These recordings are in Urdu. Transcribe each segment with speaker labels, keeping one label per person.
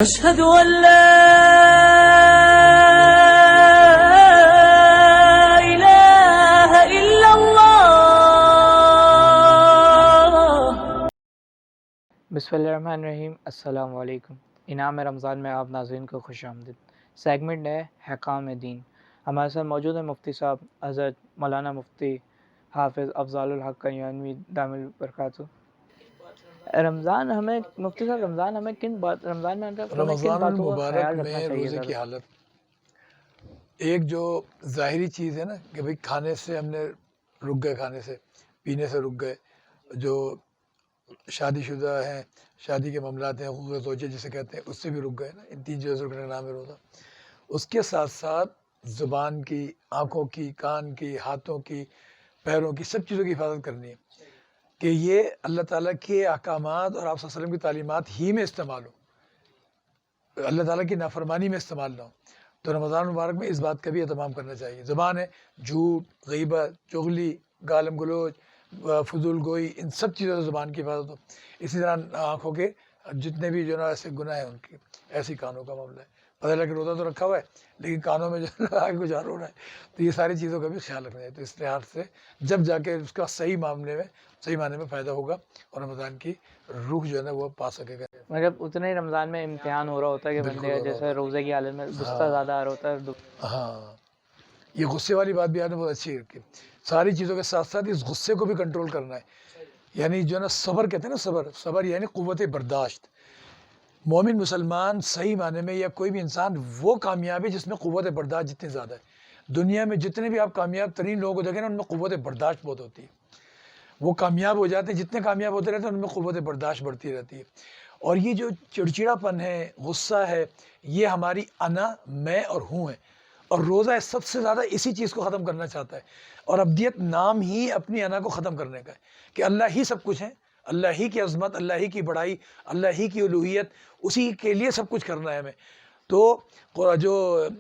Speaker 1: أشهد أن لا إله إلا الله۔
Speaker 2: بسم اللہ الرحمن الرحیم۔ السلام علیکم۔ انعام رمضان میں آپ ناظرین کو خوش آمدید۔ سیگمنٹ ہے حکام دین۔ ہمارے ساتھ موجود ہیں مفتی صاحب حضرت مولانا مفتی حافظ افضال الحق قیانوی دامِ البرکاتہ۔ رمضان ہمیں مفتی صاحب رمضان میں
Speaker 3: رمضان المبارک میں روزے کی حالت ایک جو ظاہری چیز ہے نا کہ بھئی کھانے سے ہم نے رک گئے، کھانے سے پینے سے رک گئے، جو شادی شدہ ہیں، شادی کے معاملات ہیں، حقوق زوجہ جسے کہتے ہیں، اس سے بھی رک گئے نا، ان تین چیزوں کا نام ہے روزہ۔ اس کے ساتھ ساتھ زبان کی، آنکھوں کی، کان کی، ہاتھوں کی، پیروں کی، سب چیزوں کی حفاظت کرنی ہے کہ یہ اللہ تعالیٰ کے احکامات اور آپ صلی اللہ علیہ وسلم کی تعلیمات ہی میں استعمال ہو، اللہ تعالیٰ کی نافرمانی میں استعمال نہ ہو۔ تو رمضان مبارک میں اس بات کا بھی اہتمام کرنا چاہیے۔ زبان ہے، جھوٹ، غیبت، چغلی، گالم گلوچ، فضول گوئی، ان سب چیزوں سے زبان کی حفاظت ہو۔ اسی طرح آنکھوں کے جتنے بھی جو نا ایسے گناہ ہیں ان کی، ایسی کانوں کا معاملہ ہے، پتہ لگا کہ روزہ تو رکھا ہوا ہے لیکن کانوں میں جو آگے کچھ اور ہو رہا ہے، تو یہ ساری چیزوں کا بھی خیال رکھنا ہے۔ تو اس لحاظ سے جب جا کے اس کا صحیح معنی میں فائدہ ہوگا اور رمضان کی روح جو ہے نا وہ پا سکے گا۔
Speaker 2: مطلب اتنے ہی رمضان میں امتحان ہو رہا ہوتا ہے کہ بندے کا جیسے روزے کی حالت میں غصہ زیادہ آ رہا ہوتا ہے۔
Speaker 3: ہاں، یہ غصے والی بات بھی آپ نے بہت اچھی رکھی۔ ساری چیزوں کے ساتھ ساتھ اس غصے کو بھی کنٹرول کرنا ہے، یعنی جو ہے نا صبر کہتے ہیں نا، صبر یعنی قوت برداشت۔ مومن مسلمان صحیح معنی میں یا کوئی بھی انسان وہ کامیاب ہے جس میں قوت برداشت جتنی زیادہ ہے۔ دنیا میں جتنے بھی آپ کامیاب ترین لوگوں کو دیکھیں نا، ان میں قوت برداشت بہت ہوتی ہے، وہ کامیاب ہو جاتے ہیں، جتنے کامیاب ہوتے رہتے ہیں ان میں قوت برداشت بڑھتی رہتی ہے۔ اور یہ جو چڑچڑا پن ہے، غصہ ہے، یہ ہماری انا، میں اور ہوں ہے، اور روزہ سب سے زیادہ اسی چیز کو ختم کرنا چاہتا ہے۔ اور ابدیت نام ہی اپنی انا کو ختم کرنے کا ہے کہ اللہ ہی سب کچھ ہے، اللہ ہی کی عظمت، اللہ ہی کی بڑائی، اللہ ہی کی الوہیت، اسی کے لیے سب کچھ کرنا ہے ہمیں۔ تو جو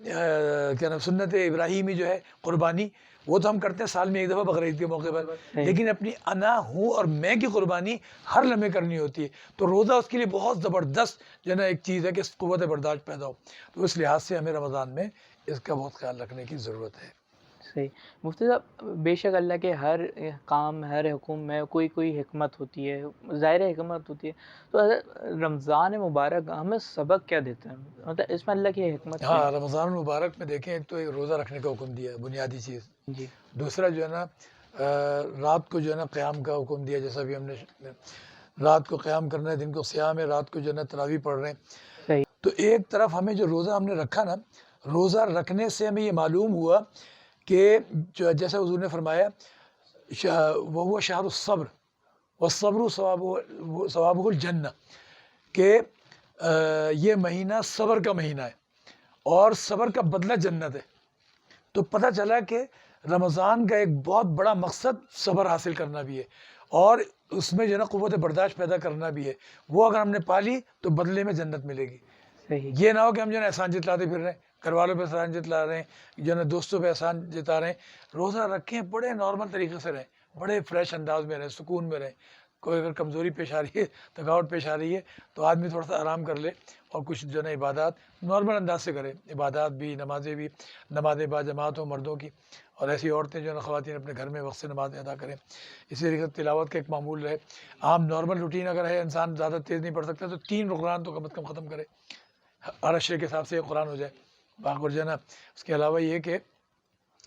Speaker 3: کیا نام سنت ابراہیمی جو ہے قربانی، وہ تو ہم کرتے ہیں سال میں ایک دفعہ بقرعید کے موقع پر، لیکن اپنی انا، ہوں اور میں کی قربانی ہر لمحے کرنی ہوتی ہے۔ تو روزہ اس کے لیے بہت زبردست جو ہے نا ایک چیز ہے کہ قوت برداشت پیدا ہو۔ تو اس لحاظ سے ہمیں رمضان میں اس کا بہت خیال رکھنے کی ضرورت ہے۔
Speaker 2: صحیح مفتی صاحب، بے شک اللہ کے ہر کام، ہر حکم میں کوئی حکمت ہوتی ہے، ظاہر حکمت ہوتی ہے۔ تو رمضان مبارک ہمیں سبق کیا دیتا ہے؟ مطلب اس میں اللہ کی حکمت کیا ہے؟
Speaker 3: ہاں، رمضان المبارک میں دیکھیں، ایک تو ایک روزہ رکھنے کا حکم دیا ہے، بنیادی چیز۔
Speaker 2: جی۔
Speaker 3: دوسرا جو ہے نا رات کو جو ہے نا قیام کا حکم دیا، جیسا بھی ہم نے رات کو قیام کرنا ہے، دن کو صیام ہے، رات کو جو ہے نا تراویح پڑھ رہے ہیں۔
Speaker 2: صحیح۔
Speaker 3: تو ایک طرف ہمیں جو روزہ ہم نے رکھا نا، روزہ رکھنے سے ہمیں یہ معلوم ہوا کہ جیسا حضور نے فرمایا وَهُوَ شَهْرُ الصَّبْرِ وَالصَّبْرُ ثوابُهُ الجنہ، کہ یہ مہینہ صبر کا مہینہ ہے اور صبر کا بدلہ جنت ہے۔ تو پتہ چلا کہ رمضان کا ایک بہت بڑا مقصد صبر حاصل کرنا بھی ہے، اور اس میں جو ہے نا قوت برداشت پیدا کرنا بھی ہے۔ وہ اگر ہم نے پالی تو بدلے میں جنت ملے گی۔
Speaker 2: صحیح۔
Speaker 3: یہ نہ ہو کہ ہم جو ہے نا احسان جتلاتے پھر رہے ہیں، گھر والوں پہ احسان جتلا رہے ہیں، جو ہے نا دوستوں پہ احسان جتا رہے ہیں۔ روزہ رکھیں، بڑے نارمل طریقے سے رہیں، بڑے فریش انداز میں رہیں، سکون میں رہیں۔ کوئی اگر کمزوری پیش آ رہی ہے، تھکاوٹ پیش آ رہی ہے، تو آدمی تھوڑا سا آرام کر لے اور کچھ جو ہے نا عبادات نارمل انداز سے کرے، عبادات بھی، نمازیں بھی، نمازیں با جماعت ہوں مردوں کی، اور ایسی عورتیں جو ہے نا خواتین اپنے گھر میں وقت سے نمازیں ادا کریں۔ اسی طریقے سے تلاوت کا ایک معمول رہے۔ عام نارمل روٹین اگر ہے، انسان زیادہ تیز نہیں پڑھ سکتا تو 3 رکوعات تو کم از کم ختم کرے، ہر اشرے کے حساب سے ایک قرآن ہو جائے باقی جو ہے نا۔ اس کے علاوہ یہ کہ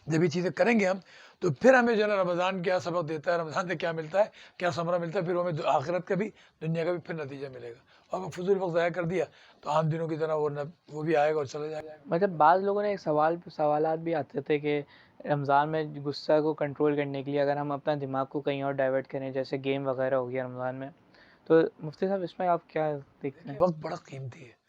Speaker 3: جب یہ چیزیں کریں گے ہم، تو پھر ہمیں جو ہے نا رمضان کیا سبق دیتا ہے، رمضان سے کیا ملتا ہے، کیا ثمرہ ملتا ہے، پھر ہمیں آخرت کا بھی، دنیا کا بھی پھر نتیجہ ملے گا۔ اور اگر فضول وقت ضائع کر دیا تو عام دنوں کی طرح وہ بھی آئے گا اور چلا جائے گا۔
Speaker 2: مطلب بعض لوگوں نے ایک سوالات بھی آتے تھے کہ رمضان میں غصہ کو کنٹرول کرنے کے لیے اگر ہم اپنا دماغ کو کہیں اور ڈائیورٹ کریں، جیسے گیم وغیرہ ہو گیا رمضان میں، تو مفتی صاحب اس میں آپ کیا دیکھتے ہیں؟
Speaker 3: وقت بڑا قیمتی ہے،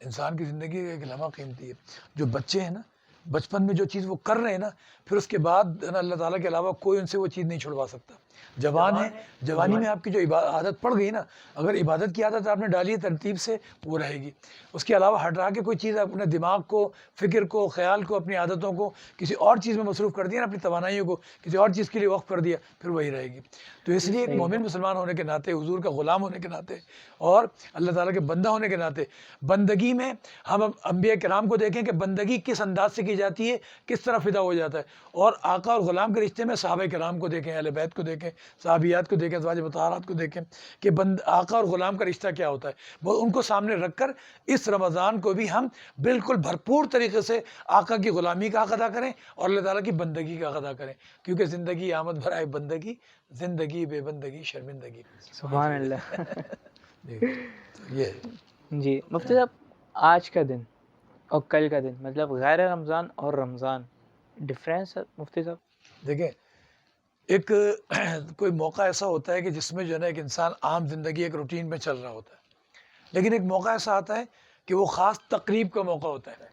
Speaker 3: انسان کی زندگی کا ایک لمحہ قیمتی ہے۔ جو بچے ہیں نا، بچپن میں جو چیز وہ کر رہے ہیں نا، پھر اس کے بعد اللہ تعالیٰ کے علاوہ کوئی ان سے وہ چیز نہیں چھڑوا سکتا۔ جوان ہے، جوانی میں آپ کی جو عادت پڑ گئی نا، اگر عبادت کی عادت آپ نے ڈالی ہے ترتیب سے، وہ رہے گی. اس کے علاوہ ہٹا کے کوئی چیز اپنے دماغ کو، فکر کو، خیال کو، اپنی عادتوں کو کسی اور چیز میں مصروف کر دیا نا، اپنی توانائیوں کو کسی اور چیز کے لیے وقف کر دیا، پھر وہی رہے گی. تو اس لیے ایک مومن مسلمان ہونے کے ناطے، حضور کا غلام ہونے کے ناطے اور اللہ تعالیٰ کے بندہ ہونے کے ناطے، بندگی میں ہم انبیاء کرام کو دیکھیں کہ بندگی کس انداز سے کی جاتی ہے، کس طرح فدا ہو جاتا ہے. اور آقا اور غلام کے رشتے میں صحابہ کرام کو دیکھیں، اہل بیت کو دیکھیں، صحابیات کو دیکھیں، ازواج مطہرات کو دیکھیں کہ آقا اور غلام کا رشتہ کیا ہوتا ہے. وہ ان کو سامنے رکھ کر اس رمضان کو بھی ہم بالکل بھرپور طریقے سے آقا کی غلامی کا حق ادا کریں اور اللہ تعالیٰ کی بندگی کا حق ادا کریں. کیونکہ زندگی آمد بھرائے بندگی، زندگی بے بندگی شرمندگی.
Speaker 2: سبحان اللہ.
Speaker 3: جی تو یہ ہے.
Speaker 2: جی مفتی صاحب، آج کا دن اور کل کا دن، مطلب غیر رمضان اور رمضان، ڈفرینس ہے مفتی صاحب؟
Speaker 3: دیکھیں، ایک کوئی موقع ایسا ہوتا ہے کہ جس میں جو ہے نا ایک انسان عام زندگی ایک روٹین میں چل رہا ہوتا ہے، لیکن ایک موقع ایسا آتا ہے کہ وہ خاص تقریب کا موقع ہوتا ہے.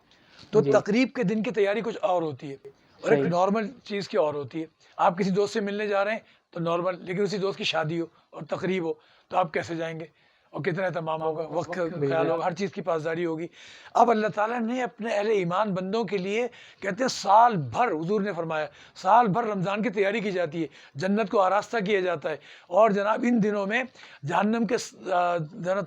Speaker 3: تو تقریب کے دن کی تیاری کچھ اور ہوتی ہے اور ایک نارمل چیز کی اور ہوتی ہے. آپ کسی دوست سے ملنے جا رہے ہیں تو نارمل، لیکن اسی دوست کی شادی ہو اور تقریب ہو تو آپ کیسے جائیں گے اور کتنا اہتمام ہوگا، وقت کا خیال ہوگا، ہر چیز کی پاسداری ہوگی. اب اللہ تعالیٰ نے اپنے اہل ایمان بندوں کے لیے کہتے ہیں سال بھر، حضور نے فرمایا سال بھر رمضان کی تیاری کی جاتی ہے، جنت کو آراستہ کیا جاتا ہے. اور جناب ان دنوں میں جہنم کے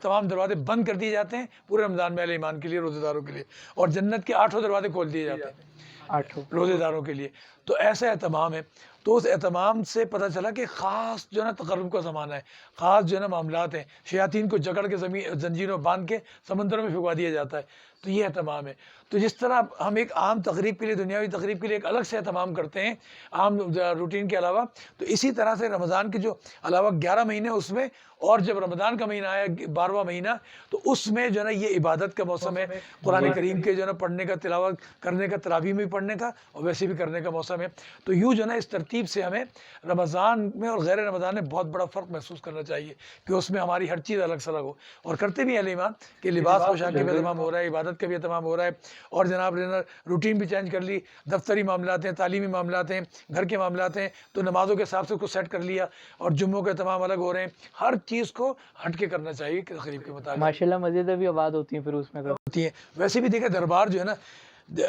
Speaker 3: تمام دروازے بند کر دیے جاتے ہیں پورے رمضان میں اہل ایمان کے لیے، روزے داروں کے لیے، اور جنت کے 8 دروازے کھول دیے جاتے ہیں روزے داروں کے لیے. تو ایسا اہتمام ہے. تو اس اہتمام سے پتہ چلا کہ خاص جو ہے نا تقرب کا زمانہ ہے، خاص جو ہے نا معاملات ہیں، شیاطین کو جکڑ کے زنجیروں باندھ کے سمندروں میں پھینکوا دیا جاتا ہے. تو یہ اہتمام ہے. تو جس طرح ہم ایک عام تقریب کے لیے، دنیاوی تقریب کے لیے ایک الگ سے اہتمام کرتے ہیں عام روٹین کے علاوہ، تو اسی طرح سے رمضان کے جو علاوہ 11 مہینے اس میں، اور جب رمضان کا مہینہ آیا 12واں مہینہ، تو اس میں جو ہے نا یہ عبادت کا موسم ہے، قرآن کریم کے جو ہے نا پڑھنے کا، تلاوت کرنے کا، تراویح میں بھی پڑھنے کا اور ویسے بھی کرنے کا موسم ہے. تو یوں جو ہے نا اس ترتیب سے ہمیں رمضان میں اور غیر رمضان میں بہت بڑا فرق محسوس کرنا چاہیے کہ اس میں ہماری ہر چیز الگ سلگ ہو. اور کرتے بھی اہل ایمان کہ لباس پوشاک کا بھی اہتمام ہو رہا ہے، عبادت کا بھی اہتمام ہو رہا ہے، اور جناب روٹین بھی چینج کر لی، دفتری معاملات ہیں، تعلیمی معاملات ہیں، گھر کے معاملات ہیں، تو نمازوں کے حساب سے اس کو سیٹ کر لیا، اور جمعوں کے اہتمام الگ ہو رہے ہیں. ہر چیز کو ہٹ کے کرنا چاہیے کہ تقریب کے مطابق.
Speaker 2: ماشاءاللہ مسجدیں بھی آباد ہوتی ہیں پھر اس میں
Speaker 3: ہوتی ہیں. ویسے بھی دیکھیں دربار جو ہے نا،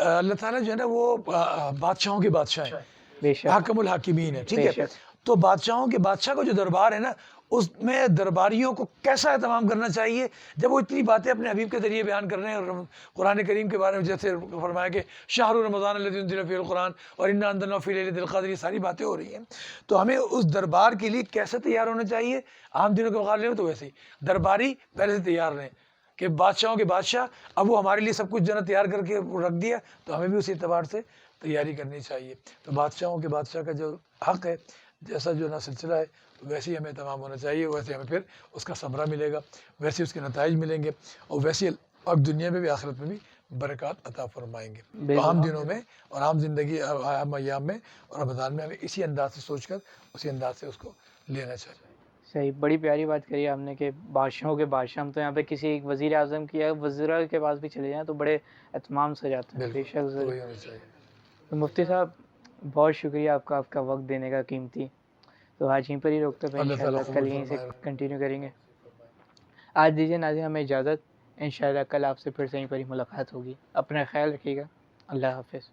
Speaker 3: اللہ تعالیٰ جو ہے نا وہ بادشاہوں کے بادشاہ ہیں، حاکم الحاکمین ہے، ٹھیک ہے. تو بادشاہوں کے بادشاہ کا جو دربار ہے نا، اس میں درباریوں کو کیسا اہتمام کرنا چاہیے جب وہ اتنی باتیں اپنے حبیب کے ذریعے بیان کر رہے ہیں. اور قرآن کریم کے بارے میں جیسے فرمایا کہ شہر رمضان الذی انزل فیہ القرآن اور انا انزلناہ فی لیلۃ القدر، یہ ساری باتیں ہو رہی ہیں. تو ہمیں اس دربار کے لیے کیسے تیار ہونا چاہیے؟ عام دنوں کے مقابلے میں تو ویسے ہی درباری پہلے سے تیار رہیں کہ بادشاہوں کے بادشاہ اب وہ ہمارے لیے سب کچھ جو ہے تیار کر کے رکھ دیا، تو ہمیں بھی اسی اعتبار سے تیاری کرنی چاہیے. تو بادشاہوں کے بادشاہ کا جو حق ہے، جیسا جو نا سلسلہ ہے، ویسے ہی ہمیں تمام ہونا چاہیے، ویسے ہمیں پھر اس کا ثمرہ ملے گا، ویسے اس کے نتائج ملیں گے، اور ویسے اب دنیا میں بھی آخرت میں بھی برکات عطا فرمائیں گے. تو عام دنوں میں اور عام زندگی، عام ایام میں اور رمضان میں ہمیں اسی انداز سے سوچ کر اسی انداز سے اس کو لینا چاہیے.
Speaker 2: صحیح، بڑی پیاری بات کری آپ نے کہ بادشاہوں کے بادشاہ. ہم تو یہاں پہ کسی ایک وزیر اعظم کی یا وزراء کے پاس بھی چلے جائیں تو بڑے اہتمام سے جاتے ہیں. بے شک ضرور. تو مفتی صاحب بہت شکریہ آپ کا، آپ کا وقت دینے کا قیمتی. تو آج یہیں پر ہی روکتے ہیں، انشاءاللہ کل یہیں سے کنٹینیو کریں گے. آج دیجیے ناظرین ہمیں اجازت، انشاءاللہ کل آپ سے پھر سے یہیں پر ہی ملاقات ہوگی. اپنا خیال رکھیے گا. اللہ حافظ.